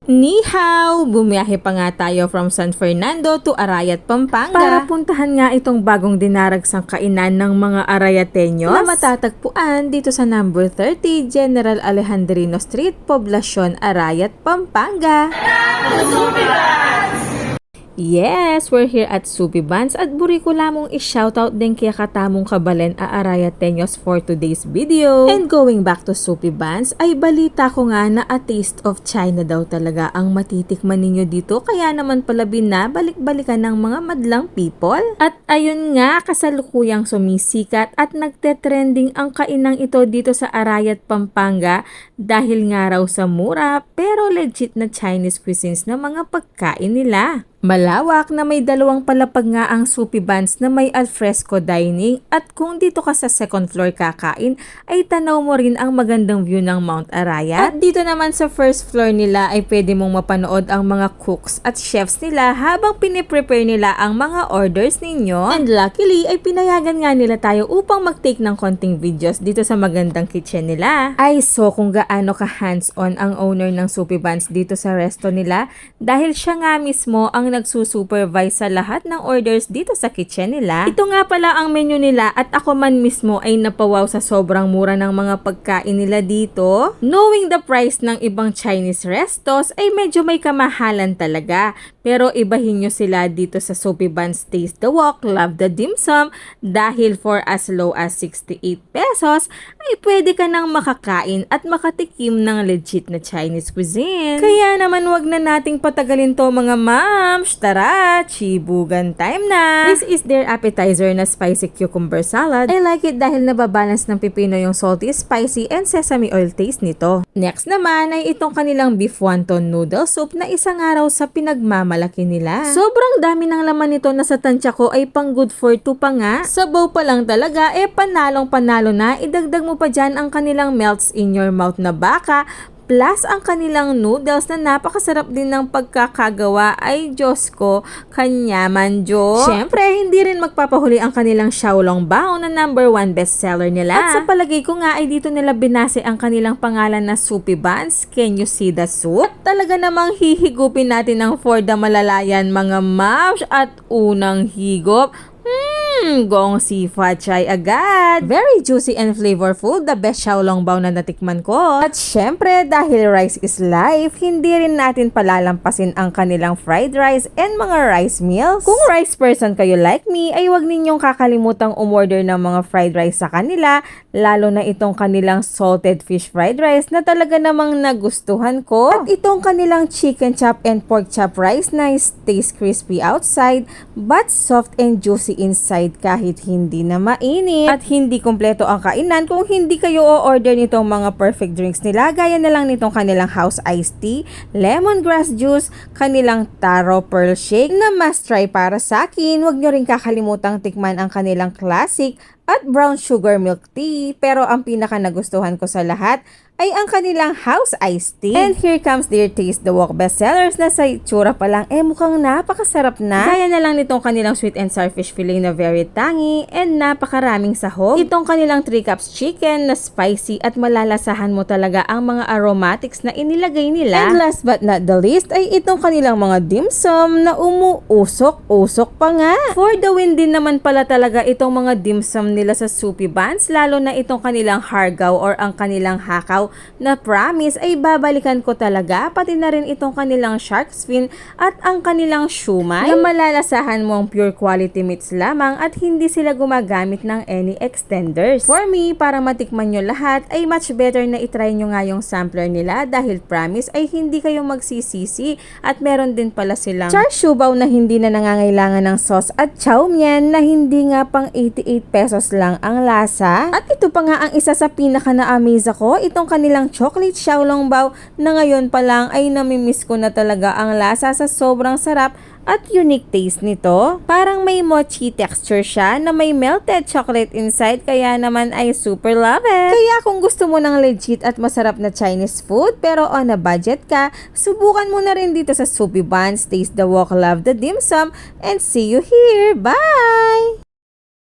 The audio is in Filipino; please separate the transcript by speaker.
Speaker 1: Ni hao! Bumiyahe pa nga tayo from San Fernando to Arayat, Pampanga para puntahan nga itong bagong dinaragsang kainan ng mga Arayateños na matatagpuan dito sa number 30 General Alejandrino Street, Poblacion, Arayat, Pampanga. Yes, we're here at Supi Buns at buri ko lamang i-shoutout din kaya katamong kabalen a Arayateños for today's video. And going back to Supi Buns, ay balita ko nga na a taste of China daw talaga ang matitikman ninyo dito, kaya naman pala binabalik-balikan ng mga madlang people. At ayun nga, kasalukuyang sumisikat at nagte-trending ang kainang ito dito sa Arayat, Pampanga dahil nga raw sa mura pero legit na Chinese cuisines na mga pagkain nila. Malawak na may dalawang palapag nga ang Supi Buns na may alfresco dining at kung dito ka sa second floor kakain ay tanaw mo rin ang magandang view ng Mount Arayat. At dito naman sa first floor nila ay pwede mong mapanood ang mga cooks at chefs nila habang piniprepare nila ang mga orders ninyo. And luckily ay pinayagan nga nila tayo upang mag-take ng konting videos dito sa magandang kitchen nila. Ay so kung gaano ka hands-on ang owner ng Supi Buns dito sa resto nila dahil siya nga mismo ang nagsusupervise sa lahat ng orders dito sa kitchen nila. Ito nga pala ang menu nila at ako man mismo ay napawaw sa sobrang mura ng mga pagkain nila dito. Knowing the price ng ibang Chinese restos ay medyo may kamahalan talaga. Pero ibahin nyo sila dito sa Supi Buns Taste the Wok, Love the Dim Sum dahil for as low as 68 pesos ay pwede ka nang makakain at makatikim ng legit na Chinese cuisine. Kaya naman wag na nating patagalin to mga ma'am. Tara, chibugan time na! This is their appetizer na spicy cucumber salad. I like it dahil nababalance ng pipino yung salty, spicy, and sesame oil taste nito. Next naman ay itong kanilang beef wonton noodle soup na isang araw sa pinagmamalaki nila. Sobrang dami ng laman nito na sa tansya ko ay pang good for two pa nga. Sabaw pa lang talaga, panalong panalo na. Idagdag mo pa dyan ang kanilang melts in your mouth na baka, plus ang kanilang noodles na napakasarap din ng pagkakagawa ay Diyos ko, kanyaman Diyos. Siyempre, hindi rin magpapahuli ang kanilang Xiaolong Bao na number 1 bestseller nila. At sa palagay ko nga ay dito nila binase ang kanilang pangalan na Supi Buns. Can you see the soup? At talaga namang hihigupin natin ng for the malalayan mga mams at unang higop. Gong si Fa Chai agad. Very juicy and flavorful, the best Xiaolong Bao na natikman ko. At syempre, dahil rice is life, hindi rin natin palalampasin ang kanilang fried rice and mga rice meals. Kung rice person kayo like me, ay wag ninyong kakalimutang umorder ng mga fried rice sa kanila, lalo na itong kanilang salted fish fried rice na talaga namang nagustuhan ko. At itong kanilang chicken chop and pork chop rice na stays crispy outside but soft and juicy inside kahit hindi na mainit. At hindi kompleto ang kainan kung hindi kayo o-order nitong mga perfect drinks nila, gaya na lang nitong kanilang house iced tea, lemongrass juice, kanilang taro pearl shake na must try para sa akin. Huwag nyo rin kakalimutang tikman ang kanilang classic at brown sugar milk tea, pero ang pinaka nagustuhan ko sa lahat ay ang kanilang house iced tea. And here comes their Taste the Wok bestsellers na sa itsura pa lang mukhang napakasarap na. Gaya na lang nitong kanilang sweet and sour fish fillet na very tangy and napakaraming sahog. Itong kanilang 3 cups chicken na spicy at malalasahan mo talaga ang mga aromatics na inilagay nila. And last but not the least ay itong kanilang mga dim sum na umuusok-usok pa nga. For the win din naman pala talaga itong mga dim sum nila sa Supi Buns, lalo na itong kanilang hargaw or ang kanilang hakaw na promise ay babalikan ko talaga, pati na rin itong kanilang shark's fin at ang kanilang shumai na malalasahan mo ang pure quality meats lamang at hindi sila gumagamit ng any extenders. For me, para matikman nyo lahat ay much better na itry nyo nga yung sampler nila dahil promise ay hindi kayo magsisisi. At meron din pala silang char siu bao na hindi na nangangailangan ng sauce at chow mein na hindi nga pang 88 pesos lang ang lasa. At ito pa nga ang isa sa pinaka na-amaze ako, itong kanilang chocolate Xiaolong Bao na ngayon pa lang ay namimiss ko na talaga ang lasa sa sobrang sarap at unique taste nito. Parang may mochi texture siya na may melted chocolate inside, kaya naman ay super love it. Kaya kung gusto mo ng legit at masarap na Chinese food pero on a budget ka, subukan mo na rin dito sa Supi Buns, Taste the Wok, Love the Dim Sum, and see you here. Bye!